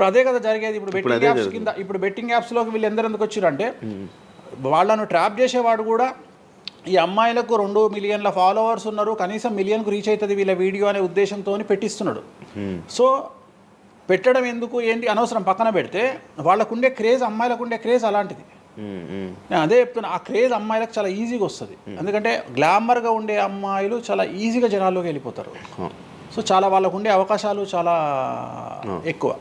ఇప్పుడు అదే కదా జరిగేది. ఇప్పుడు బెట్టింగ్ యాప్స్ కింద, ఇప్పుడు బెట్టింగ్ యాప్స్లోకి వీళ్ళు ఎందుకు వచ్చారంటే వాళ్ళను ట్రాప్ చేసేవాడు కూడా ఈ అమ్మాయిలకు 2 మిలియన్ల ఫాలోవర్స్ ఉన్నారు, కనీసం మిలియన్కు రీచ్ అవుతుంది వీళ్ళ వీడియో అనే ఉద్దేశంతో పెట్టిస్తున్నాడు. సో పెట్టడం ఎందుకు ఏంటి అనవసరం పక్కన పెడితే, వాళ్ళకుండే క్రేజ్, అమ్మాయిలకు ఉండే క్రేజ్ అలాంటిది. నేను అదే చెప్తున్నా, ఆ క్రేజ్ అమ్మాయిలకు చాలా ఈజీగా వస్తుంది. ఎందుకంటే గ్లామర్గా ఉండే అమ్మాయిలు చాలా ఈజీగా జనాల్లోకి వెళ్ళిపోతారు. సో చాలా వాళ్ళకు ఉండే అవకాశాలు చాలా ఎక్కువ.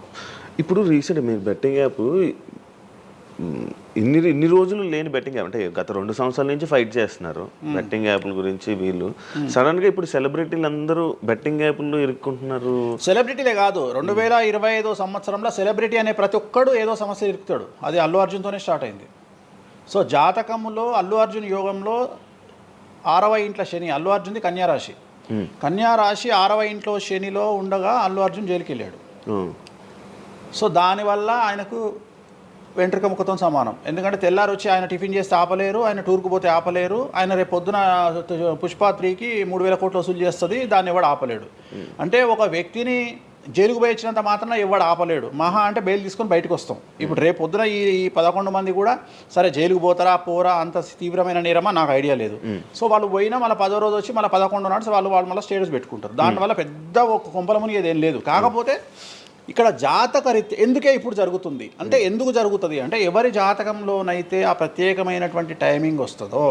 ఇప్పుడు రీసెంట్ మీరు బెట్టింగ్ యాప్ ఇన్ని రోజులు లేని బెట్టింగ్ యాప్, అంటే గత 2 సంవత్సరాల నుంచి ఫైట్ చేస్తున్నారు బెట్టింగ్ యాప్ల గురించి వీళ్ళు. సడన్గా ఇప్పుడు సెలబ్రిటీలు అందరూ బెట్టింగ్ యాప్లు ఇరుక్కుంటున్నారు. సెలబ్రిటీలే కాదు, 2025 సంవత్సరంలో సెలబ్రిటీ అనే ప్రతి ఒక్కడు ఏదో సమస్య ఇరుకుతాడు. అది అల్లు అర్జున్తోనే స్టార్ట్ అయింది. సో జాతకంలో అల్లు అర్జున్ యోగంలో 6వ ఇంట్లో శని, అల్లు అర్జున్ది కన్యారాశి. కన్యారాశి 6వ ఇంట్లో శనిలో ఉండగా అల్లు అర్జున్ జైలుకి వెళ్ళాడు. సో దానివల్ల ఆయనకు వెంట్రుక ముక్కతో సమానం. ఎందుకంటే తెల్లారు వచ్చి ఆయన టిఫిన్ చేస్తే ఆపలేరు, ఆయన టూర్కు పోతే ఆపలేరు, ఆయన రేపు పొద్దున పుష్ప 3కి 3,000 కోట్లు వసూలు చేస్తుంది, దాన్ని ఎవడు ఆపలేడు. అంటే ఒక వ్యక్తిని జైలుకు పోయి ఇచ్చినంత మాత్రం ఎవడు ఆపలేడు. మహా అంటే బెయిల్ తీసుకొని బయటకు వస్తాం. ఇప్పుడు రేపు పొద్దున ఈ 11 మంది కూడా సరే జైలుకు పోతారా పోరా, అంత తీవ్రమైన నేరమా నాకు ఐడియా లేదు. సో వాళ్ళు పోయినా మళ్ళీ 10వ రోజు వచ్చి మళ్ళీ 11 నాడు వాళ్ళు మళ్ళీ స్టేటస్ పెట్టుకుంటారు. దానివల్ల పెద్ద ఒక కొంపలముని ఏదేం లేదు. కాకపోతే ఇక్కడ జాతక రీత్యా ఎందుకే ఇప్పుడు జరుగుతుంది అంటే, ఎందుకు జరుగుతుంది అంటే, ఎవరి జాతకంలోనైతే ఆ ప్రత్యేకమైనటువంటి టైమింగ్ వస్తుందో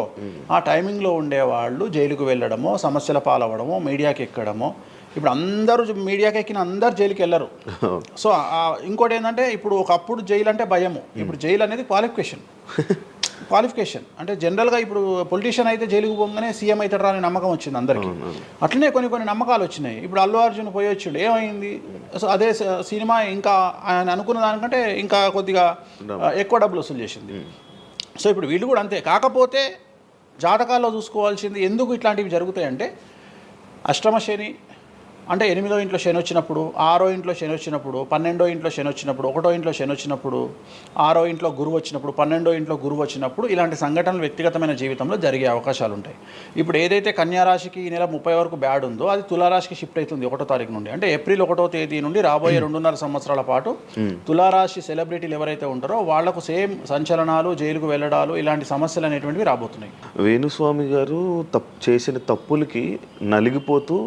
ఆ టైమింగ్లో ఉండేవాళ్ళు జైలుకు వెళ్ళడమో, సమస్యల పాలవడమో, మీడియాకి ఎక్కడమో. ఇప్పుడు అందరూ మీడియాకి ఎక్కిన అందరు జైలుకి వెళ్ళరు. సో ఇంకోటి ఏంటంటే, ఇప్పుడు ఒకప్పుడు జైలు అంటే భయము, ఇప్పుడు జైలు అనేది క్వాలిఫికేషన్. అంటే జనరల్గా ఇప్పుడు పొలిటీషియన్ అయితే జైలుకు పోగానే సీఎం అవుతాడు అనే నమ్మకం వచ్చింది అందరికీ. అట్లనే కొన్ని నమ్మకాలు వచ్చినాయి. ఇప్పుడు అల్లు అర్జున్ పోయి వచ్చిండు, ఏమైంది? సో అదే సినిమా ఇంకా ఆయన అనుకున్న దానికంటే ఇంకా కొద్దిగా ఎక్కువ డబ్బులు వసూలు చేసింది. సో ఇప్పుడు వీళ్ళు కూడా అంతే. కాకపోతే జాతకాల్లో చూసుకోవాల్సింది ఎందుకు ఇట్లాంటివి జరుగుతాయంటే, అష్టమ శని అంటే 8వ ఇంట్లో శని వచ్చినప్పుడు, 6వ ఇంట్లో శని వచ్చినప్పుడు, 12వ ఇంట్లో శని వచ్చినప్పుడు, 1వ ఇంట్లో శని వచ్చినప్పుడు, 6వ ఇంట్లో గురువు వచ్చినప్పుడు, 12వ ఇంట్లో గురువు వచ్చినప్పుడు, ఇలాంటి సంఘటనలు వ్యక్తిగతమైన జీవితంలో జరిగే అవకాశాలు ఉంటాయి. ఇప్పుడు ఏదైతే కన్యారాశికి ఈ నెల 30 వరకు బ్యాడ్ ఉందో అది తులారాశికి షిఫ్ట్ అవుతుంది 1వ తారీఖు నుండి. అంటే ఏప్రిల్ 1వ తేదీ నుండి రాబోయే 2.5 సంవత్సరాల పాటు తులారాశి సెలబ్రిటీలు ఎవరైతే ఉంటారో వాళ్లకు సేమ్ సంచలనాలు, జైలుకు వెళ్ళడాలు, ఇలాంటి సమస్యలు అనేటువంటివి రాబోతున్నాయి. వేణుస్వామి గారు చేసిన తప్పులకి నలిగిపోతూ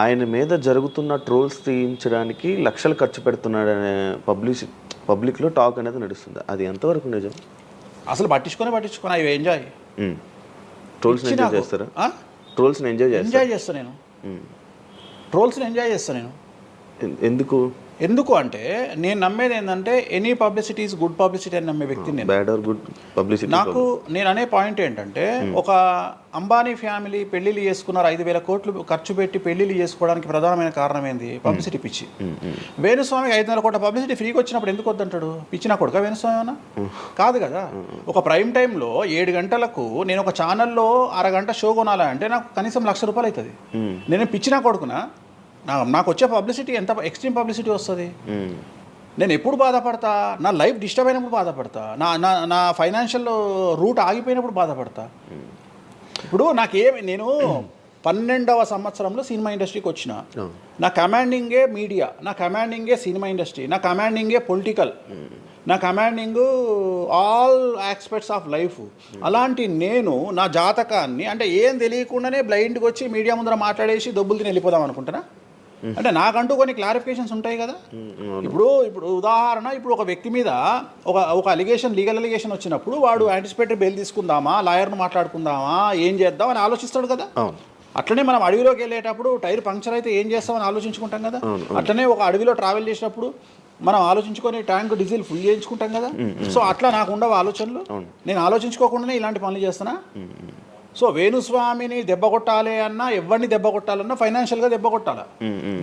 ఆయన మీద జరుగుతున్న ట్రోల్స్ తీయించడానికి లక్షలు ఖర్చు పెడుతున్నాడనే పబ్లిక్లో టాక్ అనేది నడుస్తుంది. అది ఎంతవరకు నిజం? అసలు పట్టించుకొని అవి ఎంజాయ్ ట్రోల్స్ని ఎంజాయ్ చేస్తారా? ట్రోల్స్ని ఎంజాయ్ చేస్తాను నేను. ట్రోల్స్ని ఎంజాయ్ చేస్తాను నేను. ఎందుకు అంటే నేను నమ్మేది ఏంటంటే, any publicity is good publicity అని నమ్మే వ్యక్తిని నేను. Bad or good publicity. నేను అనే పాయింట్ ఏంటంటే, ఒక అంబానీ ఫ్యామిలీ పెళ్లిళ్ళు చేసుకున్నారు, 5,000 కోట్లు ఖర్చు పెట్టి పెళ్లిళ్ళు చేసుకోవడానికి ప్రధానమైన కారణం ఏంది? పబ్లిసిటీ పిచ్చి. వేణుస్వామికి 500 కోట్ల పబ్లిసిటీ ఫ్రీగా వచ్చినప్పుడు ఎందుకు వద్దంటాడు? పిచ్చిన కొడుక వేణుస్వామి అన్న? కాదు కదా. ఒక ప్రైమ్ టైంలో 7 గంటలకు నేను ఒక ఛానల్లో అరగంట షో కొనాలంటే నాకు కనీసం ₹1,00,000 అవుతుంది. నేను పిచ్చిన కొడుకునా? నాకు వచ్చే పబ్లిసిటీ ఎంత ఎక్స్ట్రీమ్ పబ్లిసిటీ వస్తుంది. నేను ఎప్పుడు బాధపడతా? నా లైఫ్ డిస్టర్బ్ అయినప్పుడు బాధపడతా, నా ఫైనాన్షియల్ రూట్ ఆగిపోయినప్పుడు బాధపడతా. ఇప్పుడు నేను 12వ సంవత్సరంలో సినిమా ఇండస్ట్రీకి వచ్చిన. నా కమాండింగే మీడియా, నా కమాండింగే సినిమా ఇండస్ట్రీ, నా కమాండింగే పొలిటికల్, నా commanding all aspects of life. అలాంటి నేను నా జాతకాన్ని అంటే ఏం తెలియకుండానే బ్లైండ్గా వచ్చి మీడియా ముందర మాట్లాడేసి దొబ్బులు తిని వెళ్ళిపోదాం అనుకుంటున్నా? అంటే నాకంటూ కొన్ని క్లారిఫికేషన్స్ ఉంటాయి కదా. ఇప్పుడు ఉదాహరణ, ఇప్పుడు ఒక వ్యక్తి మీద ఒక లీగల్ అలిగేషన్ వచ్చినప్పుడు వాడు యాంటిసిపేటరీ బెయిల్ తీసుకుందామా, లాయర్ను మాట్లాడుకుందామా, ఏం చేద్దాం అని ఆలోచిస్తాడు కదా. అట్లనే మనం అడవిలోకి వెళ్ళేటప్పుడు టైర్ పంక్చర్ అయితే ఏం చేస్తామని ఆలోచించుకుంటాం కదా. అట్లనే ఒక అడవిలో ట్రావెల్ చేసినప్పుడు మనం ఆలోచించుకొని ట్యాంక్ డీజిల్ ఫుల్ చేయించుకుంటాం కదా. సో అట్లా నాకు ఉండవు ఆలోచనలు. నేను ఆలోచించుకోకుండానే ఇలాంటి పనులు చేస్తున్నా. సో వేణుస్వామిని దెబ్బ కొట్టాలి అన్నా, ఎవరిని దెబ్బ కొట్టాలన్నా ఫైనాన్షియల్గా దెబ్బ కొట్టాలి.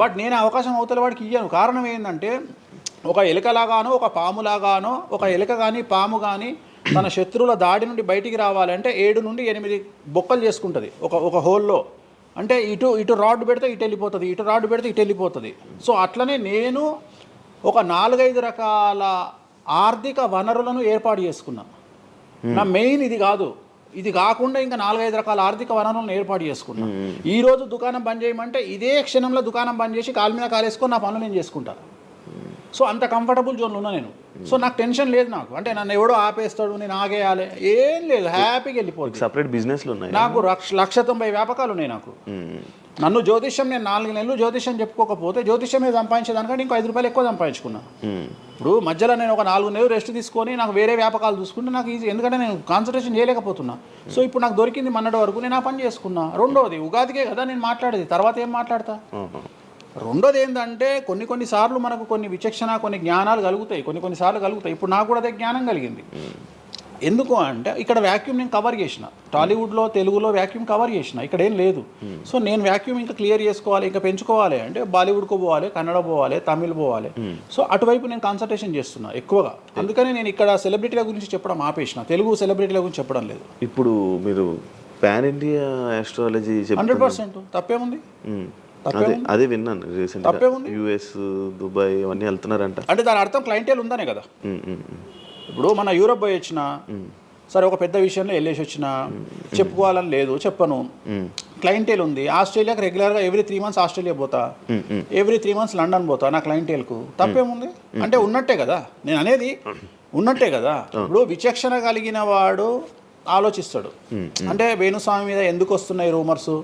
బట్ నేను అవకాశం అవతల వాడికి ఇయ్యాను. కారణం ఏంటంటే, ఒక ఎలుకలాగానో ఒక పాములాగానో, ఒక ఎలుక కానీ పాము కానీ తన శత్రువుల దాడి నుండి బయటికి రావాలంటే 7 నుండి 8 బొక్కలు చేసుకుంటుంది ఒక హోల్లో. అంటే ఇటు రాడ్ పెడితే ఇటు వెళ్ళిపోతుంది, ఇటు రాడ్ పెడితే ఇటు వెళ్ళిపోతుంది. సో అట్లనే నేను ఒక 4-5 రకాల ఆర్థిక వనరులను ఏర్పాటు చేసుకున్నా. నా మెయిన్ ఇది కాదు, ఇది కాకుండా ఇంకా 4-5 రకాల ఆర్థిక వనరులను ఏర్పాటు చేసుకున్నా. ఈరోజు దుకాణం బంద్ చేయమంటే ఇదే క్షణంలో దుకాణం బంద్ చేసి కాలు మీద కాలేసుకొని నా పనులు నేను చేసుకుంటాను. సో అంత కంఫర్టబుల్ జోన్లో ఉన్నా నేను. సో నాకు టెన్షన్ లేదు, నాకు అంటే నన్ను ఎవడో ఆపేస్తాడు, నేను ఆగేయాలి, ఏం లేదు, హ్యాపీగా వెళ్ళిపోతుంది. సపరేట్ బిజినెస్లు ఉన్నాయి నాకు 190 వ్యాపకాలు ఉన్నాయి నాకు. నన్ను జ్యోతిష్యం, నేను 4 నెలలు జ్యోతిష్యం చెప్పుకోకపోతే జ్యోతిష్యం మీద సంపాదించేదానికంటే ఇంకో 5 రూపాయలు ఎక్కువ సంపాదించుకున్నా. ఇప్పుడు మధ్యలో నేను ఒక 4 నెలలు రెస్ట్ తీసుకొని నాకు వేరే వ్యాపకాలు చూసుకుంటే నాకు ఈజీ, ఎందుకంటే నేను కాన్సన్ట్రేషన్ చేయలేకపోతున్నా. సో ఇప్పుడు నాకు దొరికింది మొన్నటి వరకు, నేను ఆ పని చేసుకున్నా. రెండోది ఉగాదికే కదా నేను మాట్లాడేది, తర్వాత ఏం మాట్లాడతా. రెండోది ఏంటంటే కొన్ని సార్లు మనకు కొన్ని విచక్షణ, కొన్ని జ్ఞానాలు కలుగుతాయి, కొన్ని సార్లు కలుగుతాయి. ఇప్పుడు నాకు కూడా అదే జ్ఞానం కలిగింది. ఎందుకు అంటే ఇక్కడ వాక్యూమ్ నేను కవర్ చేసిన, టాలీవుడ్లో తెలుగులో వాక్యూమ్ కవర్ చేసిన, ఇక్కడ ఏం లేదు. సో నేను వాక్యూమ్ ఇంకా క్లియర్ చేసుకోవాలి, ఇంకా పెంచుకోవాలి అంటే బాలీవుడ్కు పోవాలి, కన్నడ పోవాలి, తమిళ్ పోవాలి. సో అటువైపు నేను కాన్సన్ట్రేషన్ చేస్తున్నా ఎక్కువగా. అందుకని నేను ఇక్కడ సెలబ్రిటీల గురించి చెప్పడం ఆపేసిన, తెలుగు సెలబ్రిటీల గురించి చెప్పడం లేదు. ఇప్పుడు మీరు పాన్ ఇండియా ఆస్ట్రాలజీ 100% తప్పేముంది? అదే విన్నాను రీసెంట్గా, యుఎస్, దుబాయ్ అవన్నీ వెళ్తున్నారంట. అంటే దాని అర్థం క్లయింటేల్ ఉందనే కదా. ఇప్పుడు మన యూరప్ పోయి వచ్చిన సరే, ఒక పెద్ద విషయంలో వెళ్ళేసి వచ్చిన చెప్పుకోవాలని లేదు, చెప్పను. క్లయింటేల్ ఉంది. ఆస్ట్రేలియాకి రెగ్యులర్గా ఎవ్రీ 3 months ఆస్ట్రేలియా పోతా, ఎవ్రీ 3 months లండన్ పోతా నా క్లయింటేల్కు. తప్పేముంది? అంటే ఉన్నట్టే కదా, నేను అనేది ఉన్నట్టే కదా. ఇప్పుడు విచక్షణ కలిగిన వాడు ఆలోచిస్తాడు. అంటే వేణుస్వామి మీద ఎందుకు వస్తున్నాయి రూమర్స్,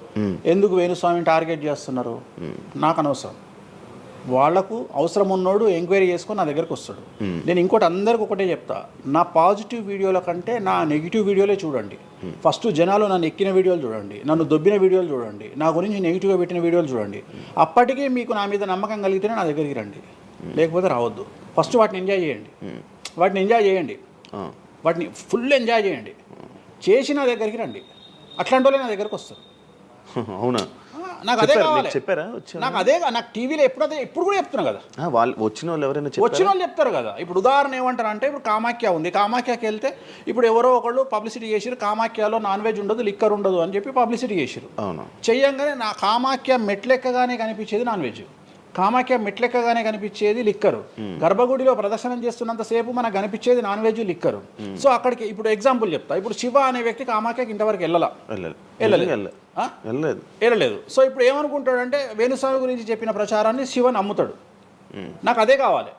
ఎందుకు వేణుస్వామిని టార్గెట్ చేస్తున్నారు, నాకు అనవసరం. వాళ్లకు అవసరం ఉన్నోడు ఎంక్వైరీ చేసుకొని నా దగ్గరకు వస్తాడు. నేను ఇంకోటి అందరికి ఒకటే చెప్తా, నా పాజిటివ్ వీడియోల కంటే నా నెగిటివ్ వీడియోలే చూడండి. ఫస్ట్ జనాలు నన్ను ఎక్కిన వీడియోలు చూడండి, నన్ను దొబ్బిన వీడియోలు చూడండి, నా గురించి నెగిటివ్గా పెట్టిన వీడియోలు చూడండి. అప్పటికీ మీకు నా మీద నమ్మకం కలిగితేనే నా దగ్గరికి రండి, లేకపోతే రావద్దు. ఫస్ట్ వాటిని ఎంజాయ్ చేయండి, వాటిని ఫుల్ ఎంజాయ్ చేయండి, చేసి నా దగ్గరికి రండి. అట్లాంటి వాళ్ళే నా దగ్గరకు వస్తారు. అవునా? నాకు అదే కావాలి. చెప్పారా? నాకు అదే, నాకు టీవీలో ఇప్పుడు కూడా చెప్తున్నా కదా, వాళ్ళు వచ్చిన వాళ్ళు ఎవరైనా వచ్చిన వాళ్ళు చెప్తారు కదా. ఇప్పుడు ఉదాహరణ ఏమంటారు అంటే, ఇప్పుడు కామాఖ్య ఉంది, కామాఖ్యకి వెళ్తే ఇప్పుడు ఎవరో ఒకళ్ళు పబ్లిసిటీ చేసిరు, కామాఖ్యలో నాన్ వెజ్ ఉండదు, లిక్కర్ ఉండదు అని చెప్పి పబ్లిసిటీ చేసిరు. చెయ్యంగానే నా కామాఖ్య మెట్లెక్కగానే కనిపించేది నాన్ వెజ్, కామాఖ్య మెట్లెక్కగానే కనిపించేది లిక్కరు, గర్భగుడిలో ప్రదర్శనం చేస్తున్నంతసేపు మనకు కనిపించేది నాన్ వెజ్, లిక్కరు. సో అక్కడికి ఇప్పుడు ఎగ్జాంపుల్ చెప్తా. ఇప్పుడు శివ అనే వ్యక్తి కామాఖ్యకి ఇంతవరకు వెళ్ళలేదు. సో ఇప్పుడు ఏమనుకుంటాడంటే, వేణుస్వామి గురించి చెప్పిన ప్రచారాన్ని శివ నమ్ముతాడు. నాకు అదే కావాలి,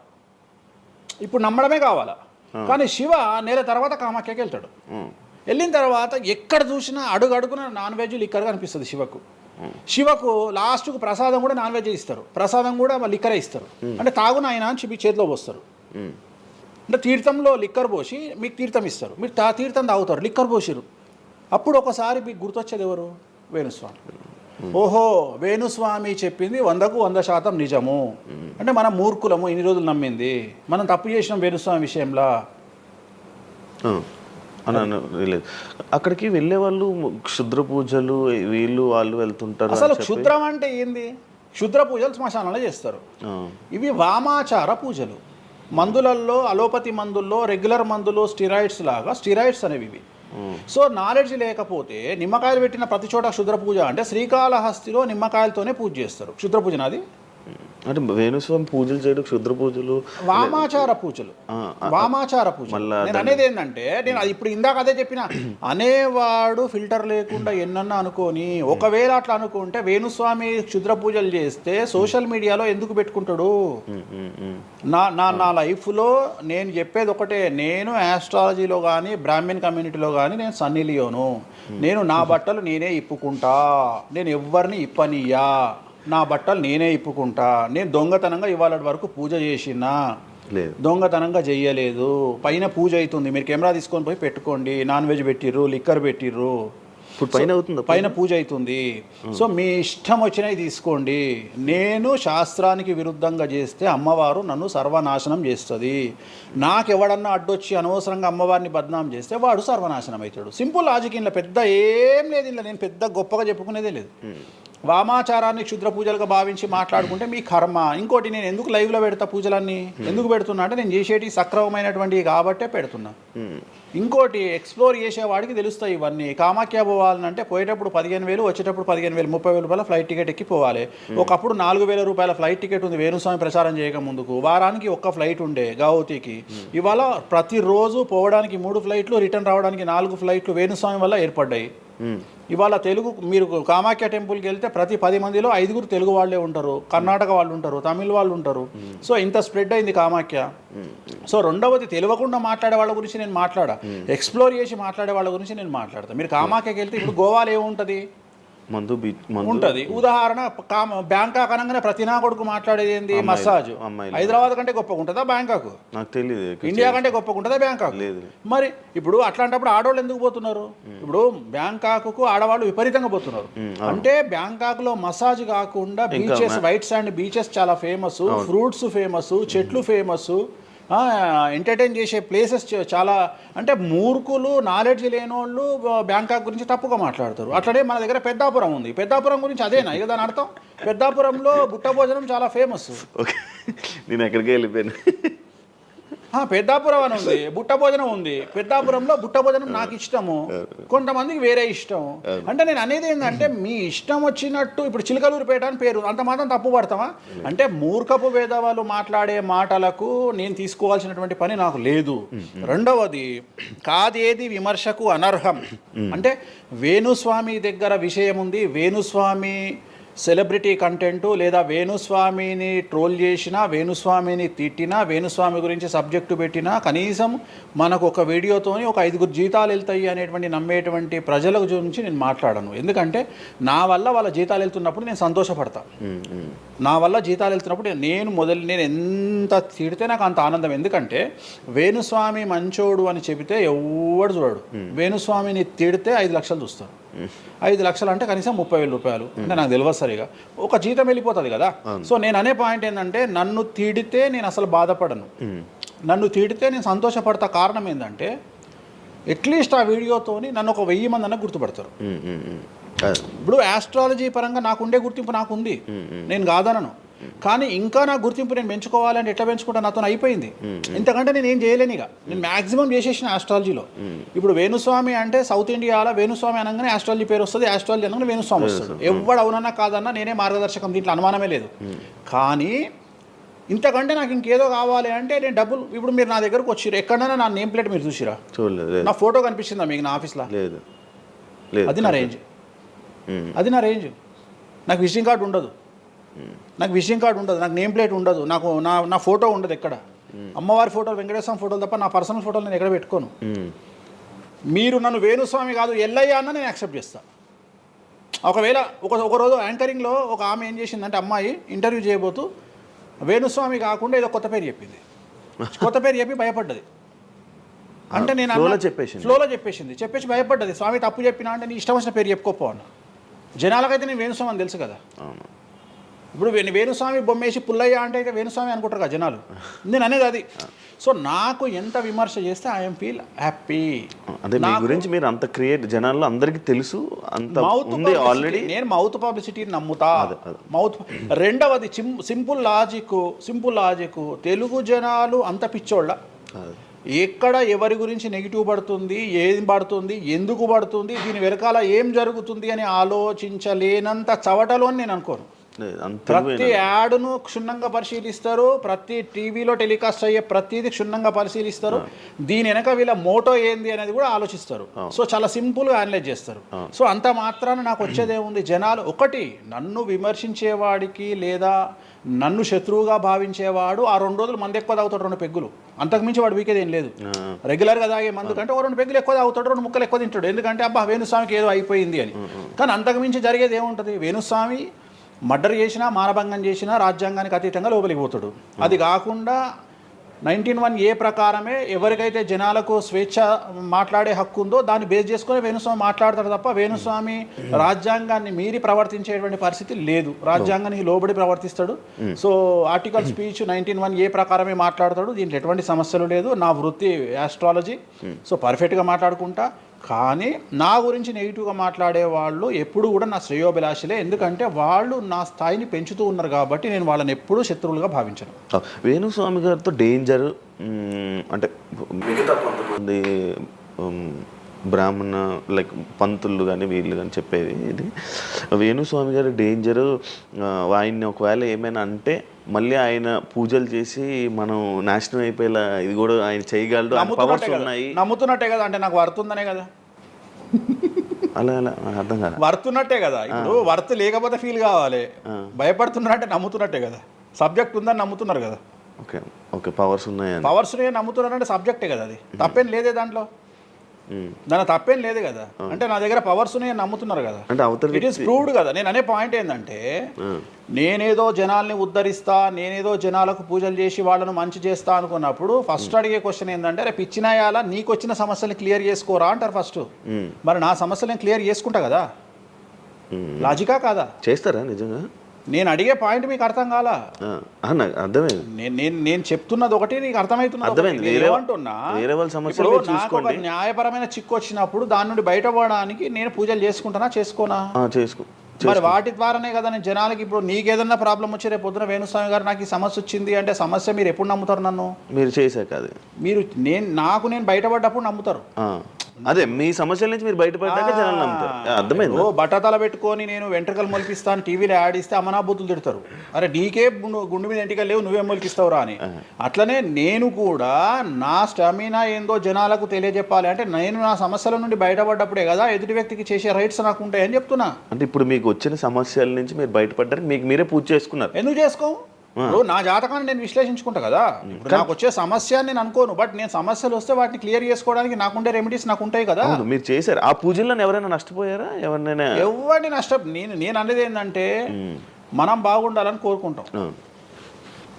ఇప్పుడు నమ్మడమే కావాలా. కానీ శివ నెల తర్వాత కామాఖ్యకి వెళ్తాడు. వెళ్ళిన తర్వాత ఎక్కడ చూసినా అడుగున నాన్ వెజ్, లిక్కర్ కనిపిస్తుంది శివకు. శివకు లాస్ట్కు ప్రసాదం కూడా నాన్ వెజ్ ఇస్తారు, ప్రసాదం కూడా లిక్కరే ఇస్తారు. అంటే తాగునాయన అని చెప్పి చేతిలో పోస్తారు. అంటే తీర్థంలో లిక్కర్ పోసి మీకు తీర్థం ఇస్తారు, మీరు తీర్థం తాగుతారు, లిక్కర్ పోసిరు. అప్పుడు ఒకసారి మీకు గుర్తొచ్చేది ఎవరు? వేణుస్వామి. ఓహో, వేణుస్వామి చెప్పింది 100కు 100% నిజము. అంటే మనం మూర్ఖులము, ఇన్ని రోజులు నమ్మింది, మనం తప్పు చేసినాం వేణుస్వామి విషయంలో. అక్కడికి వెళ్ళే వాళ్ళు క్షుద్ర పూజలు వీళ్ళు వాళ్ళు వెళ్తుంటారు. అసలు క్షుద్రం అంటే ఏంది? క్షుద్ర పూజలు శ్మశానంలో చేస్తారు. ఇవి వామాచార పూజలు. మందులలో, అలోపతి మందుల్లో రెగ్యులర్ మందులు స్టిరాయిడ్స్ లాగా, స్టిరాయిడ్స్ అనేవి ఇవి. సో నాలెడ్జ్ లేకపోతే నిమ్మకాయలు పెట్టిన ప్రతి చోట క్షుద్ర పూజ అంటే, శ్రీకాళహస్తిలో నిమ్మకాయలతోనే పూజ చేస్తారు. క్షుద్ర పూజ నాది అంటే వేణుస్వామి పూజలు చేయడం క్షుద్ర పూజలు, వామాచార పూజలు. నేను అనేది ఏంటంటే, నేను అది ఇప్పుడు ఇందాక అదే చెప్పిన, అనేవాడు ఫిల్టర్ లేకుండా ఎన్నన్నా అనుకోని, ఒకవేళ అట్లా అనుకుంటే వేణుస్వామి క్షుద్ర పూజలు చేస్తే సోషల్ మీడియాలో ఎందుకు పెట్టుకుంటాడు? నా లైఫ్లో నేను చెప్పేది ఒకటే, నేను ఆస్ట్రాలజీలో కానీ బ్రాహ్మణ్ కమ్యూనిటీలో కానీ నేను సన్నీ లియోను. నేను నా బట్టలు నేనే ఇప్పుకుంటా, నేను ఎవ్వరిని ఇప్పనియ్యా, నా బట్టలు నేనే ఇప్పుకుంటా. నేను దొంగతనంగా ఇవాళ వరకు పూజ చేసినా, దొంగతనంగా చెయ్యలేదు. పైన పూజ అవుతుంది, మీరు కెమెరా తీసుకొని పోయి పెట్టుకోండి. నాన్ వెజ్ పెట్టిర్రు, లిక్కర్ పెట్టిర్రు, పైన పూజ అవుతుంది. సో మీ ఇష్టం వచ్చినవి తీసుకోండి. నేను శాస్త్రానికి విరుద్ధంగా చేస్తే అమ్మవారు నన్ను సర్వనాశనం చేస్తుంది. నాకెవడన్నా అడ్డొచ్చి అనవసరంగా అమ్మవారిని బద్నాం చేస్తే వాడు సర్వనాశనం అవుతాడు. Simple logic. ఇంట్లో పెద్ద ఏం లేదు, ఇంట్లో నేను పెద్ద గొప్పగా చెప్పుకునేదే లేదు. వామాచారాన్ని క్షుద్ర పూజలుగా భావించి మాట్లాడుకుంటే మీ కర్మ. ఇంకోటి, నేను ఎందుకు లైవ్లో పెడతా పూజలన్నీ, ఎందుకు పెడుతున్నా అంటే నేను చేసేటి సక్రమమైనటువంటివి కాబట్టే పెడుతున్నా. ఇంకోటి, ఎక్స్ప్లోర్ చేసేవాడికి తెలుస్తాయి ఇవన్నీ. కామాఖ్య పోవాలంటే పోయేటప్పుడు 15,000, వచ్చేటప్పుడు 15,000, 30,000 రూపాయల ఫ్లైట్ టికెట్ ఎక్కి పోవాలి. ఒకప్పుడు 4,000 రూపాయల ఫ్లైట్ టికెట్ ఉంది వేణుస్వామి ప్రచారం చేయక ముందుకు. వారానికి ఒక్క ఫ్లైట్ ఉండే గౌహతికి. ఇవాళ ప్రతిరోజు పోవడానికి 3 ఫ్లైట్లు, రిటర్న్ రావడానికి 4 ఫ్లైట్లు వేణుస్వామి వల్ల ఏర్పడ్డాయి. ఇవాళ తెలుగు మీరు కామాఖ్య టెంపుల్కి వెళ్తే ప్రతి 10 మందిలో 5 తెలుగు వాళ్ళే ఉంటారు, కర్ణాటక వాళ్ళు ఉంటారు, తమిళ వాళ్ళు ఉంటారు. సో ఇంత స్ప్రెడ్ అయింది కామాఖ్య. సో రెండవది తెలియకుండా మాట్లాడే వాళ్ళ గురించి నేను మాట్లాడా, ఎక్స్ప్లోర్ చేసి మాట్లాడే వాళ్ళ గురించి నేను మాట్లాడతాను. మీరు కామాఖ్యకి వెళ్తే ఇప్పుడు గోవాలో ఏముంటుంది, మందు ఉంటుంది. ఉదాహరణ బ్యాంకాక్ అనగానే ప్రతి నా కొడుకు మాట్లాడేది ఏంది, మసాజ్. హైదరాబాద్ కంటే గొప్పగా ఉంటుందా బ్యాంకాక్? నాకు తెలియదు. ఇండియా కంటే గొప్పగా ఉంటుందా బ్యాంకాక్? లేదు. మరి ఇప్పుడు అట్లాంటప్పుడు ఆడవాళ్ళు ఎందుకు పోతున్నారు? ఇప్పుడు బ్యాంకాక్కు ఆడవాళ్ళు విపరీతంగా పోతున్నారు. అంటే బ్యాంకాక్లో మసాజ్ కాకుండా బీచెస్, వైట్ శాండ్ బీచెస్ చాలా ఫేమస్, ఫ్రూట్స్ ఫేమస్, చెట్లు ఫేమస్, ఎంటర్టైన్ చేసే ప్లేసెస్ చాలా. అంటే మూర్ఖులు, నాలెడ్జ్ లేని వాళ్ళు బ్యాంకాక్ గురించి తప్పుగా మాట్లాడతారు. అట్లనే మన దగ్గర పెద్దాపురం ఉంది. పెద్దాపురం గురించి అదేనా ఇక దాని అర్థం? పెద్దాపురంలో బుట్ట భోజనం చాలా ఫేమస్. ఓకే, నేను ఎక్కడికి వెళ్ళిపోయాను. పెద్దాపురం అని ఉంది, బుట్ట భోజనం ఉంది. పెద్దాపురంలో బుట్ట భోజనం నాకు ఇష్టము, కొంతమందికి వేరే ఇష్టం. అంటే నేను అనేది ఏంటంటే మీ ఇష్టం వచ్చినట్టు. ఇప్పుడు చిలకలూరుపేట అని పేరు, అంత మాత్రం తప్పు పడతామా? అంటే మూర్ఖపు వేదవాళ్ళు మాట్లాడే మాటలకు నేను తీసుకోవాల్సినటువంటి పని నాకు లేదు. రెండవది, కాదేది విమర్శకు అనర్హం. అంటే వేణుస్వామి దగ్గర విషయం ఉంది, వేణుస్వామి సెలబ్రిటీ కంటెంట్, లేదా వేణుస్వామిని ట్రోల్ చేసినా, వేణుస్వామిని తిట్టినా, వేణుస్వామి గురించి సబ్జెక్టు పెట్టినా, కనీసం మనకు ఒక వీడియోతోని ఒక 5 జీతాలు వెళ్తాయి అనేటువంటి నమ్మేటువంటి ప్రజల గురించి నేను మాట్లాడను. ఎందుకంటే నా వల్ల వాళ్ళ జీతాలు వెళ్తున్నప్పుడు నేను సంతోషపడతాను. నా వల్ల జీతాలు వెళ్తున్నప్పుడు నేను ఎంత తిడితే నాకు అంత ఆనందం. ఎందుకంటే వేణుస్వామి మంచోడు అని చెబితే ఎవడు చూడడు. వేణుస్వామిని తిడితే 5 లక్షలు చూస్తాడు. 5 లక్షలు అంటే కనీసం 30,000 రూపాయలు. అంటే నాకు తెలియదు సరిగా, ఒక జీతం వెళ్ళిపోతుంది కదా. సో నేను అనే పాయింట్ ఏంటంటే, నన్ను తిడితే నేను అసలు బాధపడను, నన్ను తిడితే నేను సంతోషపడతా. కారణం ఏంటంటే అట్లీస్ట్ ఆ వీడియోతోని నన్ను ఒక 1000 మంది అన్న గుర్తుపడతారు. ఇప్పుడు ఆస్ట్రాలజీ పరంగా నాకుండే గుర్తింపు నాకుంది, నేను కాదనను. కానీ ఇంకా నా గుర్తింపు నేను పెంచుకోవాలంటే ఎట్లా పెంచుకుంటా, నాతో అయిపోయింది. ఇంతకంటే నేను ఏం చేయలేను. ఇక నేను మ్యాక్సిమం చేసేసిన ఆస్ట్రాలజీలో. ఇప్పుడు వేణుస్వామి అంటే సౌత్ ఇండియాలో వేణుస్వామి అనగానే ఆస్ట్రాలజీ పేరు వస్తుంది, ఆస్ట్రాలజీ అనగానే వేణుస్వామి వస్తుంది. ఎవడు అవునన్నా కాదన్నా నేనే మార్గదర్శకం, దీంట్లో అనుమానమే లేదు. కానీ ఇంతకంటే నాకు ఇంకేదో కావాలి అంటే నేను డబ్బులు. ఇప్పుడు మీరు నా దగ్గరకు వచ్చిరు, ఎక్కడైనా నా నేమ్ ప్లేట్ మీరు చూసిరా? చూడలేదు. నా ఫోటో కనిపిస్తుందా మీకు నా ఆఫీస్లో? లేదు. అది నా రేంజ్, అది నా రేంజ్. నాకు విజిటింగ్ కార్డు ఉండదు, నాకు విజిటింగ్ కార్డు ఉండదు, నాకు నేమ్ ప్లేట్ ఉండదు, నాకు నా ఫోటో ఉండదు ఎక్కడ. అమ్మవారి ఫోటోలు, వెంకటేశ్వర ఫోటోలు తప్ప నా పర్సనల్ ఫోటోలు నేను ఎక్కడ పెట్టుకోను. మీరు నన్ను వేణుస్వామి కాదు ఎల్లయ్య అన్న నేను యాక్సెప్ట్ చేస్తాను. ఒకవేళ ఒకరోజు యాంకరింగ్లో ఒక ఆమె ఏం చేసిందంటే, అమ్మాయి ఇంటర్వ్యూ చేయబోతూ వేణుస్వామి కాకుండా ఏదో కొత్త పేరు చెప్పింది. కొత్త పేరు చెప్పి భయపడ్డది. అంటే నేను ఫ్లోలో చెప్పేసి భయపడ్డది. స్వామి తప్పు చెప్పినా అంటే నీ ఇష్టం వచ్చిన పేరు చెప్పుకోపో అన్న. జనాలకైతే నేను వేణుస్వామి అని తెలుసు కదా. ఇప్పుడు వేణుస్వామి బొమ్మేసి పుల్లయ్య అంటే అయితే వేణుస్వామి అనుకుంటారు కదా జనాలు. నేను అనేది అది. సో నాకు ఎంత విమర్శ చేస్తే ఐఎమ్ ఫీల్ హ్యాపీ. అదే మీ గురించి మీరు అంత క్రియేట్ జనాల్లో అందరికీ తెలుసు, అంత ఉంది ఆల్రెడీ. నేను మౌత్ పబ్లిసిటీని నమ్ముతా. మౌత్. రెండవది సింపుల్ లాజిక్. తెలుగు జనాలు అంత పిచ్చోళ్ళ. ఎక్కడ ఎవరి గురించి నెగిటివ్ పడుతుంది, ఏం పడుతుంది, ఎందుకు పడుతుంది, దీని వెనకాల ఏం జరుగుతుంది అని ఆలోచించలేనంత చవటలో నేను అనుకోను. ప్రతి యాడ్ను క్షుణ్ణంగా పరిశీలిస్తారు, ప్రతి టీవీలో టెలికాస్ట్ అయ్యే ప్రతిదీ క్షుణ్ణంగా పరిశీలిస్తారు, దీని వెనక వీళ్ళ మోటో ఏంది అనేది కూడా ఆలోచిస్తారు. సో చాలా సింపుల్గా అనలైజ్ చేస్తారు. సో అంత మాత్రాన నాకు వచ్చేదేముంది, జనాలు ఒకటి నన్ను విమర్శించేవాడికి లేదా నన్ను శత్రువుగా భావించేవాడు ఆ 2 రోజులు మందు ఎక్కువ తాగుతాడు, 2 పెగ్గులు, అంతకుమించి వాడు వీకేది ఏం లేదు. రెగ్యులర్గా తాగే మందు కంటే 2 పెగ్గులు ఎక్కువ తాగుతాడు, 2 ముక్కలు ఎక్కువ తింటాడు, ఎందుకంటే అబ్బా వేణుస్వామికి ఏదో అయిపోయింది అని. కానీ అంతకుమించి జరిగేది ఏముంటుంది, వేణుస్వామి మర్డర్ చేసినా, మానభంగం చేసినా రాజ్యాంగానికి అతీతంగా లోపలికి పోతాడు. అది కాకుండా 19(1) ప్రకారమే ఎవరికైతే జనాలకు స్వేచ్ఛ మాట్లాడే హక్కు ఉందో దాన్ని బేస్ చేసుకుని వేణుస్వామి మాట్లాడతాడు తప్ప వేణుస్వామి రాజ్యాంగాన్ని మీరి ప్రవర్తించేటువంటి పరిస్థితి లేదు. రాజ్యాంగానికి లోబడి ప్రవర్తిస్తాడు. సో ఆర్టికల్ స్పీచ్ 19(1) ప్రకారమే మాట్లాడతాడు. దీంట్లో ఎటువంటి సమస్యలు లేదు. నా వృత్తి ఆస్ట్రాలజీ. సో పర్ఫెక్ట్గా మాట్లాడుకుంటా. కానీ నా గురించి నెగిటివ్గా మాట్లాడే వాళ్ళు ఎప్పుడు కూడా నా శ్రేయోభిలాషలే. ఎందుకంటే వాళ్ళు నా స్థాయిని పెంచుతూ ఉన్నారు కాబట్టి నేను వాళ్ళని ఎప్పుడూ శత్రువులుగా భావించను. వేణుస్వామి గారితో డేంజర్ అంటే మిగతా కొంతమంది బ్రాహ్మణ లైక్ పంతులు కానీ వీళ్ళు కానీ చెప్పేది ఇది, వేణుస్వామి గారి డేంజరు ఆయన్ని ఒకవేళ ఏమైనా అంటే మళ్ళీ ఆయన పూజలు చేసి మనం నాశనం అయిపోయేలా ఇది కూడా ఆయన చేయగలడు, పవర్స్ ఉన్నాయి. నమ్ముతున్నట్టే కదా, అంటే నాకు వర్తుందనే కదా. అలా అలా నాకు అర్థం కాదు. వర్త్ ఉన్నట్టే కదా. ఇప్పుడు వర్త్ లేకపోతే ఫీల్ కావాలి, భయపడుతున్నారంటే నమ్ముతున్నట్టే కదా. సబ్జెక్ట్ ఉందని నమ్ముతున్నారు కదా. ఓకే ఓకే, పవర్స్ ఉన్నాయని. పవర్స్ నమ్ముతున్నారంటే సబ్జెక్టే కదా, అది తప్పేం లేదే దాంట్లో, దాని తప్పేం లేదు కదా. అంటే నా దగ్గర పవర్స్ ఉన్నాయని నమ్ముతున్నారు కదా, అంటే అవతల ఇట్ ఈస్ ప్రూవ్డ్ కదా. నేను అనే పాయింట్ ఏంటంటే నేనేదో జనాల్ని ఉద్ధరిస్తా, నేనేదో జనాలకు పూజలు చేసి వాళ్ళను మంచి చేస్తా అనుకున్నప్పుడు ఫస్ట్ అడిగే క్వశ్చన్ ఏంటంటే, రేపు ఇచ్చినాయాలా నీకు వచ్చిన సమస్యల్ని క్లియర్ చేసుకోరా అంటారు ఫస్ట్. మరి నా సమస్యలను క్లియర్ చేసుకుంటా కదా, లాజికా కాదా? చేస్తారా నిజంగా? నేను అడిగే పాయింట్ మీకు అర్థం కాలా? నాకు అర్థమైంది. నేను చెప్తున్నది ఒకటి, నీకు అర్థమవుతున్నది. వేరే వాళ్ళ సమస్యలు నాకు ఒక న్యాయపరమైన చిక్కు వచ్చినప్పుడు దాని నుండి బయటపడడానికి నేను పూజలు చేసుకుంటానా చేసుకోనా? మరి వాటి ద్వారానే కదా నేను జనాలకి. ఇప్పుడు నీకేదన్నా ప్రాబ్లం వచ్చి రేపు పొద్దున వేణుస్వామి గారు నాకు ఈ సమస్య వచ్చింది అంటే సమస్య మీరు ఎప్పుడు నమ్ముతారు? నన్ను మీరు చేశాక అది మీరు నేను బయటపడ్డప్పుడు నమ్ముతారు. అదే మీ సమస్యల నుంచి మీరు బయటపడ్డాక జనాలు నమ్ముతారు. అర్థమైంది. బట్టతల పెట్టుకొని నేను వెంట్రుకలు మొలిపిస్తాను టీవీలో యాడ్ ఇస్తే అమనాబూతులు తిడతారు. అరే నీకే గుండు మీద ఎంటికలు లేవు, నువ్వేం మొలిపిస్తావురా అని. అట్లనే నేను కూడా నా స్టామినా ఏందో జనాలకు తెలియజెప్పాలి అంటే నేను నా సమస్యల నుండి బయటపడ్డప్పుడే కదా ఎదుటి వ్యక్తికి చేసే రైట్స్ నాకు ఉంటాయని చెప్తున్నా. అంటే ఇప్పుడు మీకు వచ్చిన సమస్యల నుంచి మీరు బయటపడ్డానికి మీకు మీరే పూజ చేసుకున్నారు. ఎందుకు చేసుకో? ఇప్పుడు నా జాతకాన్ని నేను విశ్లేషించుకుంటా కదా. ఇప్పుడు నాకు వచ్చే సమస్య అని నేను అనుకోను, బట్ నేను సమస్యలు వస్తే వాటిని క్లియర్ చేసుకోవడానికి నాకుండే రెమెడీస్ నాకు ఉంటాయి కదా. మీరు చేశారు ఆ పూజల్లో ఎవరైనా నష్టపోయారా? ఎవరినైనా ఎవరిని నేను అనేది ఏంటంటే మనం బాగుండాలని కోరుకుంటాం.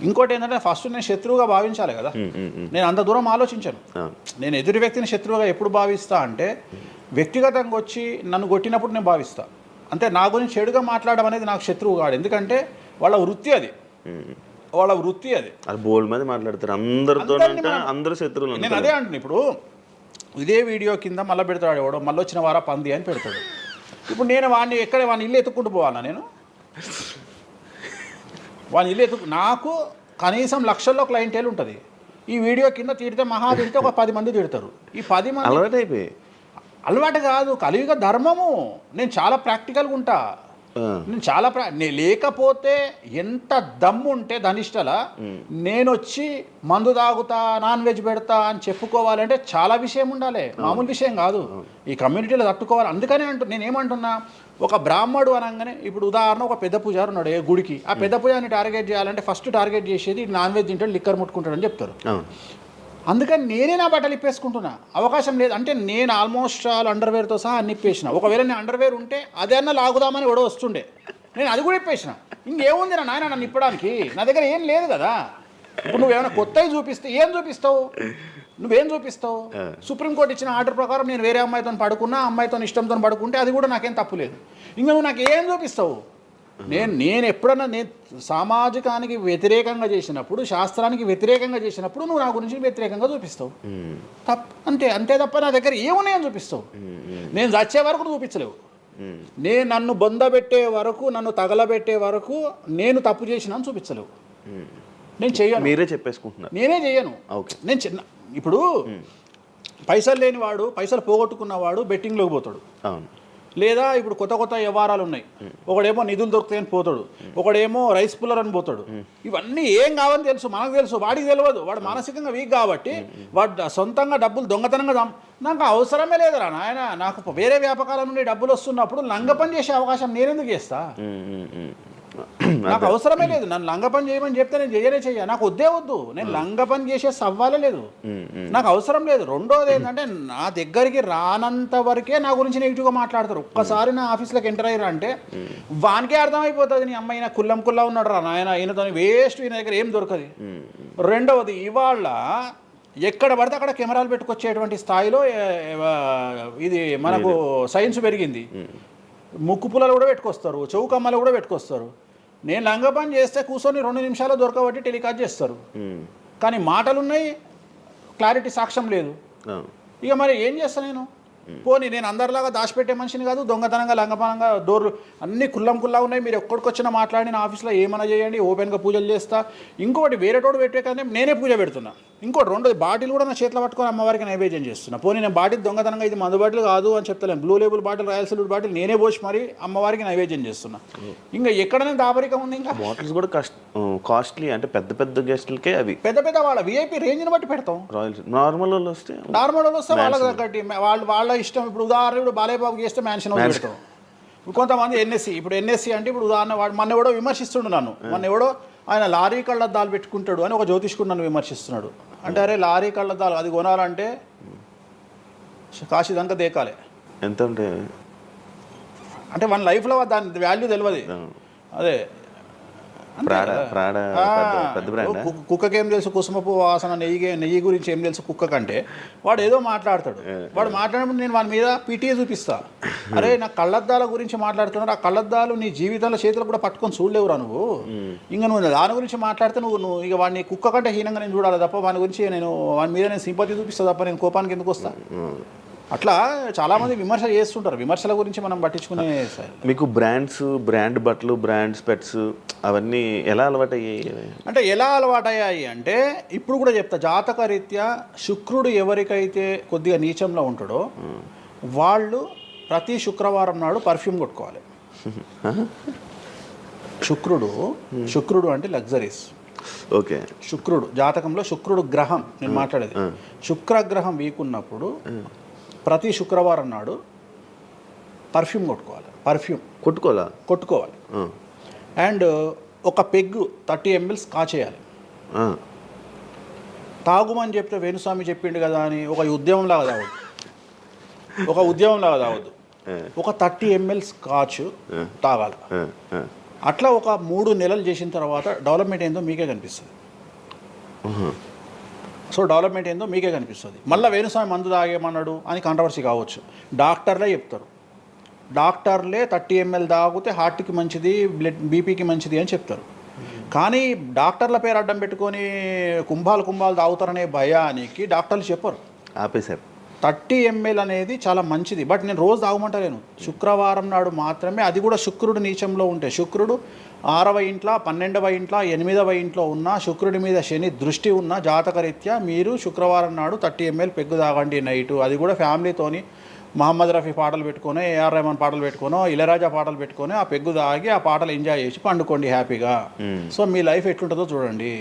ఇంకోటి ఏంటంటే ఫస్ట్ నేను శత్రువుగా భావించాలి కదా. నేను అంత దూరం ఆలోచించాను. నేను ఎదుటి వ్యక్తిని శత్రువుగా ఎప్పుడు భావిస్తా అంటే వ్యక్తిగతంగా వచ్చి నన్ను కొట్టినప్పుడు నేను భావిస్తా. అంటే నా గురించి చెడుగా మాట్లాడడం అనేది నాకు శత్రువు కాదు. ఎందుకంటే వాళ్ళ వృత్తి అది, వాళ్ళ వృత్తి అది. బోల్డ్ మంది మాట్లాడతారు అందరితో, అందరూ శత్రువులు. నేను అదే అంటున్నాను. ఇప్పుడు ఇదే వీడియో కింద మళ్ళీ పెడతాడు ఎవడో, మళ్ళీ వచ్చిన వారా పంది అని పెడతాడు. ఇప్పుడు నేను వాడిని వాడిని ఇల్లు ఎత్తుక్కుంటూ పోవాలా? నేను వాడిని ఇల్లు నాకు కనీసం లక్షల్లో క్లయింటేల్ ఉంటుంది. ఈ వీడియో కింద తిడితే మహా తిడితే ఒక 10 మంది తిడతారు. ఈ 10 మంది అలవాటు కాదు, కలియుగ ధర్మము. నేను చాలా ప్రాక్టికల్గా ఉంటా. నేను చాలా లేకపోతే ఎంత దమ్ము ఉంటే ధనిష్టలా నేను వచ్చి మందు తాగుతా, నాన్ వెజ్ పెడతా అని చెప్పుకోవాలంటే చాలా విషయం ఉండాలి, మామూలు విషయం కాదు. ఈ కమ్యూనిటీలో తట్టుకోవాలి. అందుకనే నేనేమంటున్నా, ఒక బ్రాహ్మడు అనగానే ఇప్పుడు ఉదాహరణ ఒక పెద్ద పూజారు ఉన్నాడు ఏ గుడికి, ఆ పెద్ద పూజారిని టార్గెట్ చేయాలంటే ఫస్ట్ టార్గెట్ చేసేది నాన్ వెజ్ తింటాడు, లిక్కర్ ముట్టుకుంటాడు అని చెప్తారు. అందుకని నేనే నా బట్టలు ఇప్పేసుకుంటున్నా. అవకాశం లేదు అంటే నేను ఆల్మోస్ట్ అండర్వేర్తో సహా అన్ని ఇప్పేసిన. ఒకవేళ నేను అండర్వేర్ ఉంటే అదే అన్న లాగుదామని ఎవడో వస్తుండే, నేను అది కూడా ఇప్పేసిన. ఇంకేముంది నా నాయన నన్ను ఇప్పడానికి? నా దగ్గర ఏం లేదు కదా. ఇప్పుడు నువ్వేమైనా కొత్తవి చూపిస్తే ఏం చూపిస్తావు? నువ్వేం చూపిస్తావు? సుప్రీంకోర్టు ఇచ్చిన ఆర్డర్ ప్రకారం నేను వేరే అమ్మాయితో పడుకున్నా, అమ్మాయితో ఇష్టంతో పడుకుంటే అది కూడా నాకేం తప్పు లేదు. ఇంకా నువ్వు నాకు ఏం చూపిస్తావు? నేను ఎప్పుడన్నా నేను సామాజికానికి వ్యతిరేకంగా చేసినప్పుడు, శాస్త్రానికి వ్యతిరేకంగా చేసినప్పుడు నువ్వు నా గురించి వ్యతిరేకంగా చూపిస్తావు. అంతే తప్ప నా దగ్గర ఏమున్నాయని చూపిస్తావు? నేను చచ్చే వరకు చూపించలేవు. నేను నన్ను బొందబెట్టే వరకు, నన్ను తగలబెట్టే వరకు నేను తప్పు చేసినా చూపించలేవు. నేను చెయ్యను. మీరే చెప్పేసుకుంటున్నారు. నేనే చెయ్యను. నేను ఇప్పుడు పైసలు లేనివాడు, పైసలు పోగొట్టుకున్నవాడు బెట్టింగ్లోకి పోతాడు. లేదా ఇప్పుడు కొత్త వ్యవహారాలు ఉన్నాయి. ఒకడేమో నిధులు దొరుకుతాయని పోతాడు, ఒకడేమో రైస్ పుల్లర్ అని పోతాడు. ఇవన్నీ ఏం కావని తెలుసు, మనకు తెలుసు, వాడికి తెలియదు. వాడు మానసికంగా వీక్ కాబట్టి వాడు సొంతంగా డబ్బులు దొంగతనంగా నాకు అవసరమే లేదురా నాయన. నాకు వేరే వ్యాపకాల నుండి డబ్బులు వస్తున్నప్పుడు లంగ పని చేసే అవకాశం నేనెందుకు చేస్తా? నాకు అవసరమే లేదు. నన్ను లంగ పని చేయమని చెప్తే నేను చెయ్య, నాకు వద్దు. నేను లంగ పని చేసే సవ్వాలే లేదు, నాకు అవసరం లేదు. రెండోది ఏంటంటే నా దగ్గరికి రానంత వరకే నా గురించి నెగిటివ్గా మాట్లాడతారు. ఒక్కసారి నా ఆఫీస్లోకి ఎంటర్ అయ్యారు అంటే వానికే అర్థమైపోతుంది, నీ అమ్మాయి నా కుల్లం ఉన్నాడు రా నాయన, ఈయనతో వేస్ట్, ఈయన దగ్గర ఏం దొరకదు. రెండవది, ఇవాళ ఎక్కడ పడితే అక్కడ కెమెరాలు పెట్టుకొచ్చేటువంటి స్థాయిలో ఇది మనకు సైన్స్ పెరిగింది. ముక్కు పుల్లలు కూడా పెట్టుకొస్తారు, చౌకమ్మలు కూడా పెట్టుకొస్తారు. నేను లంగ పని చేస్తే కూర్చొని 2 నిమిషాలు దొరకబట్టి టెలికాస్ట్ చేస్తారు. కానీ మాటలున్నాయి, క్లారిటీ సాక్ష్యం లేదు. ఇక మరి ఏం చేస్తాను నేను? పోనీ నేను అందరిలాగా దాచిపెట్టే మనిషిని కాదు, దొంగతనంగా లంగపనంగా డోర్లు అన్నీ కుల్లా ఉన్నాయి. మీరు ఎక్కడికొచ్చినా మాట్లాడి నా ఆఫీస్లో ఏమైనా చేయండి, ఓపెన్గా పూజలు చేస్తా. ఇంకొకటి వేరేటోడు పెట్టే కానీ నేనే పూజ పెడుతున్నా. ఇంకోటి రెండోది బాటిల్ కూడా నా చేతిలో పట్టుకొని అమ్మవారికి నైవేద్యం చేస్తున్నా. పోనీ నేను బాటిల్ దొంగతనంగా ఇది మందు బాటిల్ కాదు అని చెప్తలేను. Blue label bottle, royal salute bottle నేనే పోసి మరి అమ్మవారికి నైవేద్యం చేస్తున్నా. ఇంకా ఎక్కడనే దాపరికం ఉంది. ఇంకా బాటిల్స్ కూడా కాస్ట్లీ, అంటే పెద్ద పెద్ద గెస్టులకే అవి పెద్ద వాళ్ళ విఐపి రేంజ్ని బట్టి పెడతాం. రాయల్స్ నార్మల్ వాళ్ళు వస్తే వాళ్ళకి తగ్గట్టి వాళ్ళ ఇష్టం. ఇప్పుడు ఉదాహరణ బాలయ్య బాబు చేస్తే మ్యాన్షన్ పెడతాం. ఇప్పుడు కొంతమంది ఎన్ఎస్సి అంటే ఇప్పుడు ఉదాహరణ వాడు మొన్న ఎవడో విమర్శిస్తుండు నన్ను. మొన్న ఎవడో ఆయన లారీ కళ్ళద్దాలు పెట్టుకుంటాడు అని ఒక జ్యోతిష్కుడు నన్ను విమర్శిస్తున్నాడు. అంటే అరే లారీ కళ్ళద్దాలు అది కొనాలంటే కాశీ దాకా దేకాలి. ఎంత ఉంటే అంటే మన లైఫ్లో దాని వాల్యూ తెలియదు. అదే కుక్కకి ఏం తెలుసు కుసుమపు వాసన, నెయ్యి గురించి ఏం తెలుసు కుక్క కంటే. వాడు ఏదో మాట్లాడతాడు. వాడు మాట్లాడినప్పుడు నేను వాని మీద పీటీఏ చూపిస్తా. అరే నా కళ్ళద్దాల గురించి మాట్లాడుతున్నాడు. ఆ కళ్ళద్దాలు నీ జీవితంలో చేతులు కూడా పట్టుకొని చూడలేవురా నువ్వు. ఇంకా నువ్వు దాని గురించి మాట్లాడితే నువ్వు ఇక వాడిని కుక్క కంటే హీనంగా నేను చూడాలి తప్ప వాని గురించి వాని మీద నేను సింపతి చూపిస్తా తప్ప నేను కోపానికి ఎందుకు వస్తా. అట్లా చాలామంది విమర్శ చేస్తుంటారు. విమర్శల గురించి మనం పట్టించుకునే. మీకు బ్రాండ్ బట్టలు, బ్రాండ్ స్పెట్స్ అవన్నీ ఎలా అలవాటయ్యాయి? అంటే ఎలా అలవాటయ్యాయి అంటే ఇప్పుడు కూడా చెప్తా. జాతక రీత్యా శుక్రుడు ఎవరికైతే కొద్దిగా నీచంలో ఉంటాడో వాళ్ళు ప్రతి శుక్రవారం నాడు పర్ఫ్యూమ్ కొట్టుకోవాలి. శుక్రుడు అంటే లగ్జరీస్. ఓకే. శుక్రుడు జాతకంలో శుక్రుడు గ్రహం నేను మాట్లాడేది. శుక్రగ్రహం వీక్ ఉన్నప్పుడు ప్రతి శుక్రవారం నాడు పర్ఫ్యూమ్ కొట్టుకోవాలి. అండ్ ఒక పెగ్గు 30 ml కాచేయాలి. తాగుమని చెప్తే వేణుస్వామి చెప్పిండు కదా అని ఒక ఉద్యమంలాగా తాగొద్దు. ఒక 30 ml స్కాచ్ తాగాలి. అట్లా ఒక 3 నెలలు చేసిన తర్వాత డెవలప్మెంట్ ఏందో మీకే కనిపిస్తుంది. మళ్ళీ వేణుస్వామి మందు తాగేమన్నాడు అని కాంట్రవర్సీ కావచ్చు. డాక్టర్లే చెప్తారు. 30 ml తాగితే హార్ట్కి మంచిది, బీపీకి మంచిది అని చెప్తారు. కానీ డాక్టర్ల పేరు అడ్డం పెట్టుకొని కుంభాలు తాగుతారనే భయానికి డాక్టర్లు చెప్పరు. ఆపేశారు. 30 ml అనేది చాలా మంచిది. బట్ నేను రోజు తాగమంటలేను. శుక్రవారం నాడు మాత్రమే. అది కూడా శుక్రుడు నీచంలో ఉంటే, శుక్రుడు 6వ ఇంట్లో, 12వ ఇంట్లో, 8వ ఇంట్లో ఉన్న శుక్రుడి మీద శని దృష్టి ఉన్న జాతకరీత్యా మీరు శుక్రవారం నాడు 30 ml పెగ్గు తాగండి నైటు. అది కూడా ఫ్యామిలీతోని మహమ్మద్ రఫీ పాటలు పెట్టుకొని, ఏఆర్ రెహమాన్ పాటలు పెట్టుకోనో, ఇళయరాజా పాటలు పెట్టుకొని ఆ పెగ్గు తాగి ఆ పాటలు ఎంజాయ్ చేసి పండుకోండి హ్యాపీగా. సో మీ లైఫ్ ఎట్లుంటుందో చూడండి.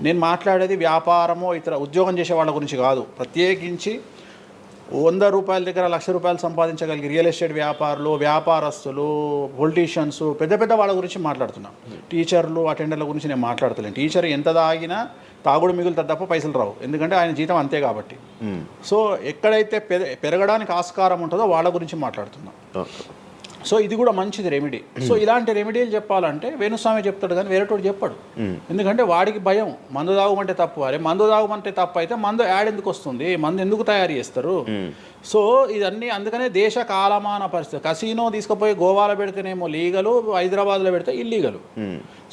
నేను మాట్లాడేది వ్యాపారమో ఇతర ఉద్యోగం చేసే వాళ్ళ గురించి కాదు. ప్రత్యేకించి 100 రూపాయల దగ్గర 1,00,000 రూపాయలు సంపాదించగలిగి రియల్ ఎస్టేట్ వ్యాపారులు, వ్యాపారస్తులు, పొలిటీషియన్స్, పెద్ద వాళ్ళ గురించి మాట్లాడుతున్నాం. టీచర్లు, అటెండర్ల గురించి నేను మాట్లాడతలేను. టీచర్ ఎంత తాగినా తాగుడు మిగులుతుంది తప్ప పైసలు రావు. ఎందుకంటే ఆయన జీతం అంతే కాబట్టి. సో ఎక్కడైతే పెరగడానికి ఆస్కారం ఉంటుందో వాళ్ళ గురించి మాట్లాడుతున్నాం. సో ఇది కూడా మంచిది రెమెడీ. సో ఇలాంటి రెమెడీలు చెప్పాలంటే వేణుస్వామి చెప్తాడు కానీ వేరేటోడు చెప్పాడు. ఎందుకంటే వాడికి భయం. మందు తాగమంటే తప్పు. అరే మందు తాగమంటే తప్పు అయితే మందు యాడ్ ఎందుకు వస్తుంది? మందు ఎందుకు తయారు చేస్తారు? సో ఇదన్నీ అందుకనే దేశ కాలమాన పరిస్థితి. కసినో తీసుకుపోయి గోవాలో పెడితేనేమో లీగలు, హైదరాబాద్లో పెడితే ఇల్లీగలు.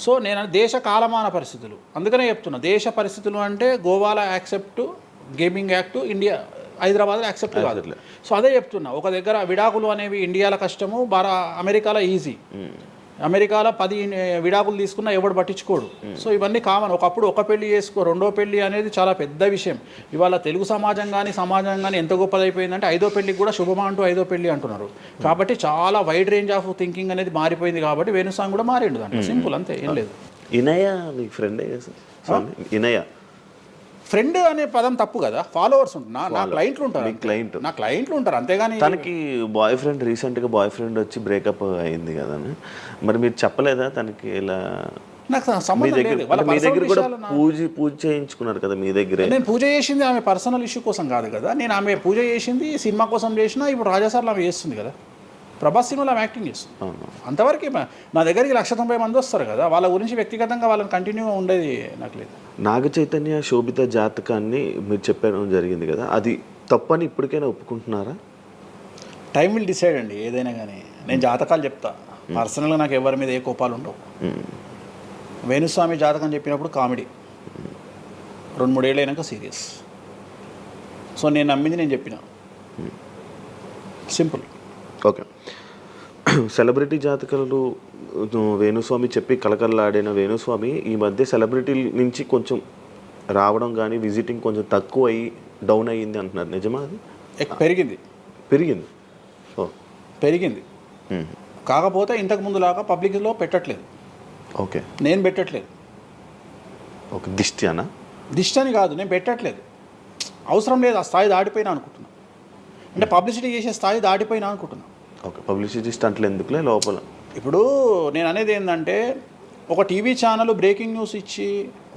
సో నేను దేశ కాలమాన పరిస్థితులు అందుకనే చెప్తున్నా. దేశ పరిస్థితులు అంటే గోవాలో యాక్సెప్ట్ గేమింగ్ యాక్ట్, ఇండియా హైదరాబాద్లో యాక్సెప్ట్ కాదు. సో అదే చెప్తున్నా. ఒక దగ్గర విడాకులు అనేవి ఇండియాలో కష్టము, అమెరికాలో ఈజీ. అమెరికాలో 10 విడాకులు తీసుకున్నా ఎవడు పట్టించుకోడు. సో ఇవన్నీ కామన్. ఒకప్పుడు ఒక పెళ్లి చేసుకో, రెండో పెళ్లి అనేది చాలా పెద్ద విషయం. ఇవాళ తెలుగు సమాజం కానీ ఎంత గొప్పదైపోయిందంటే 5వ పెళ్లికి కూడా శుభమా అంటూ 5వ పెళ్లి అంటున్నారు. కాబట్టి చాలా వైడ్ రేంజ్ ఆఫ్ థింకింగ్ అనేది మారిపోయింది. కాబట్టి వేణుస్వామి కూడా మారిండు దాంట్లో. సింపుల్ అంతే, ఏం లేదు. ఇనయ మీ ఫ్రెండే ఇనయ ఫ్రెండ్ అనే పదం తప్పు కదా. ఫాలోవర్స్ ఉంటున్నా, నా క్లయింట్లు ఉంటారు అంతేగాని. తనకి రీసెంట్గా బాయ్ ఫ్రెండ్ వచ్చి బ్రేకప్ అయింది కదా, మరి మీరు చెప్పలేదా తనకి? ఇలా నాకు సంబంధం లేదు. మీ దగ్గర కూడా పూజ చేయించుకున్నారు కదా మీ దగ్గర. నేను పూజ చేసింది ఆమె పర్సనల్ ఇష్యూ కోసం కాదు కదా. నేను ఆమె పూజ చేసింది సినిమా కోసం చేసినా. ఇప్పుడు రాజాసార్లు ఆమె చేస్తుంది కదా, ప్రభాస్ సినిమాలో ఆమె యాక్టింగ్ చేస్తుంది. అంతవరకు నా దగ్గరికి 190 మంది వస్తారు కదా, వాళ్ళ గురించి వ్యక్తిగతంగా వాళ్ళని కంటిన్యూగా ఉండేది నాకు లేదు. నాగ చైతన్య శోభిత జాతకాన్ని మీరు చెప్పడం జరిగింది కదా, అది తప్పని ఇప్పటికైనా ఒప్పుకుంటున్నారా? టైం విల్ డిసైడ్ అండి ఏదైనా కానీ. నేను జాతకాలు చెప్తా. పర్సనల్గా నాకు ఎవరి మీద ఏ కోపాలు ఉండవు. వేణుస్వామి జాతకం చెప్పినప్పుడు కామెడీ, 2-3 ఏళ్ళు అయినాక సీరియస్. సో నేను నమ్మింది నేను చెప్పిన, సింపుల్. ఓకే. సెలబ్రిటీ జాతకాలు వేణుస్వామి చెప్పి కలకల్లాడిన వేణుస్వామి ఈ మధ్య సెలబ్రిటీల నుంచి కొంచెం రావడం కానీ విజిటింగ్ కొంచెం తక్కువ అయ్యి డౌన్ అయ్యింది అంటున్నారు, నిజమా అది? పెరిగింది పెరిగింది. ఓ పెరిగింది. కాకపోతే ఇంతకు ముందులాగా పబ్లిక్లో పెట్టట్లేదు. ఓకే, నేను పెట్టట్లేదు. ఓకే, దిష్టి అనా? దిష్టి అని కాదు, నేను పెట్టట్లేదు. అవసరం లేదు, ఆ స్థాయి దాటిపోయినా అనుకుంటున్నా. అంటే పబ్లిసిటీ చేసే స్థాయి దాటిపోయినా అనుకుంటున్నా. ఓకే, పబ్లిసిటీ స్టంట్లు ఎందుకులే లోపల. ఇప్పుడు నేను అనేది ఏంటంటే, ఒక టీవీ ఛానల్ బ్రేకింగ్ న్యూస్ ఇచ్చి,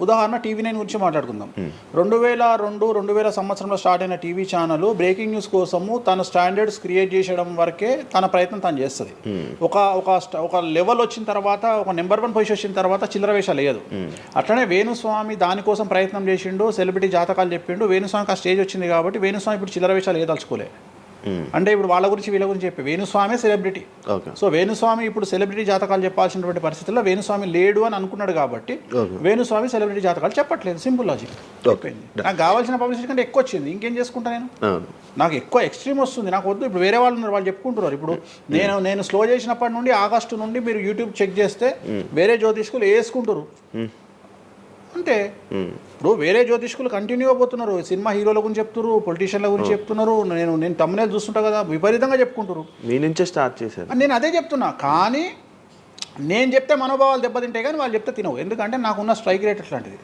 ఉదాహరణ TV9 గురించి మాట్లాడుకుందాం. 2002 సంవత్సరంలో స్టార్ట్ అయిన టీవీ ఛానల్ బ్రేకింగ్ న్యూస్ కోసము తన స్టాండర్డ్స్ క్రియేట్ చేయడం వరకే తన ప్రయత్నం తను చేస్తుంది. ఒక లెవెల్ వచ్చిన తర్వాత, ఒక నెంబర్ 1 పొజిషన్ వచ్చిన తర్వాత చిల్లర వేషాలు వేయదు. అట్లనే వేణుస్వామి దానికోసం ప్రయత్నం చేసిండు, సెలబ్రిటీ జాతకాలు చెప్పిండు. వేణుస్వామికి ఆ స్టేజ్ వచ్చింది కాబట్టి వేణుస్వామి ఇప్పుడు చిల్లర వేషాలు వేయదలుచుకోలే. అంటే ఇప్పుడు వాళ్ళ గురించి వీళ్ళ గురించి చెప్పి వేణుస్వామి సెలబ్రిటీ. సో వేణుస్వామి ఇప్పుడు సెలబ్రిటీ జాతకాలు చెప్పాల్సినటువంటి పరిస్థితుల్లో వేణుస్వామి లేడు అని అనుకున్నాడు కాబట్టి వేణుస్వామి సెలబ్రిటీ జాతకాలు చెప్పట్లేదు. Simple logic. నాకు కావాల్సిన పబ్లిసిటీ కంటే ఎక్కువ వచ్చింది, ఇంకేం చేసుకుంటా నేను? నాకు ఎక్కువ ఎక్స్ట్రీమ్ వస్తుంది, నాకు వద్దు. ఇప్పుడు వేరే వాళ్ళు ఉన్నారు, వాళ్ళు చెప్పుకుంటున్నారు. ఇప్పుడు నేను స్లో చేసినప్పటి నుండి ఆగస్టు నుండి మీరు యూట్యూబ్ చెక్ చేస్తే వేరే జ్యోతిష్కులు వేసుకుంటారు అంతే. ఇప్పుడు వేరే జ్యోతిష్కులు కంటిన్యూగా పోతున్నారు, సినిమా హీరోల గురించి చెప్తున్నారు, పొలిటీషియన్ల గురించి చెప్తున్నారు. నేను తమ్మునేలు చూస్తుంటా కదా, విపరీతంగా చెప్పుకుంటారు. మీ నుంచే స్టార్ట్ చేశారు. నేను అదే చెప్తున్నా. కానీ నేను చెప్తే మనోభావాలు దెబ్బతింటాయి, కానీ వాళ్ళు చెప్తే తినవు. ఎందుకంటే నాకున్న స్ట్రైక్ రేట్ అట్లాంటిది.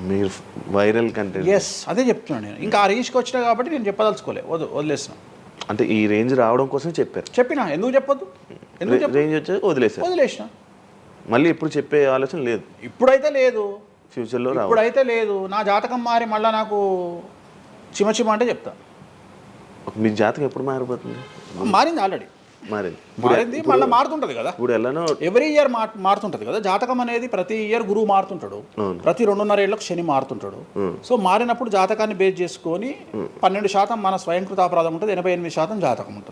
మీరు వైరల్ కంటెంట్. ఎస్, అదే చెప్తున్నాను నేను. ఇంకా ఆ రేంజ్కి వచ్చినా కాబట్టి నేను చెప్పదలుచుకోలే, వదిలేసిన. అంటే ఈ రేంజ్ రావడం కోసం చెప్పినా. ఎందుకు చెప్పొద్దు? రేంజ్ వచ్చి వదిలేసిన. మళ్ళీ ఎప్పుడు చెప్పే ఆలోచన లేదు? ఇప్పుడైతే లేదు, ఫ్యూచర్లో ఇప్పుడైతే లేదు. నా జాతకం మారి మళ్ళీ నాకు చిమ అంటే చెప్తా. మీ జాతకం ఎప్పుడు మారిపోతుంది? మారింది, ఆల్రెడీ మారింది, మళ్ళీ మారుతుంటది కదా. ఇప్పుడు ఎలానో ఎవ్రీ ఇయర్ మారుతుంటది కదా. జాతకం అనేది ప్రతి ఇయర్ గురువు మారుతుంటాడు, ప్రతి 2.5 ఏళ్ళకు శని మారుతుంటాడు. సో మారినప్పుడు జాతకాన్ని బేస్ చేసుకొని 12% మన స్వయంకృత అపరాధం ఉంటుంది, 88% జాతకం ఉంటుంది.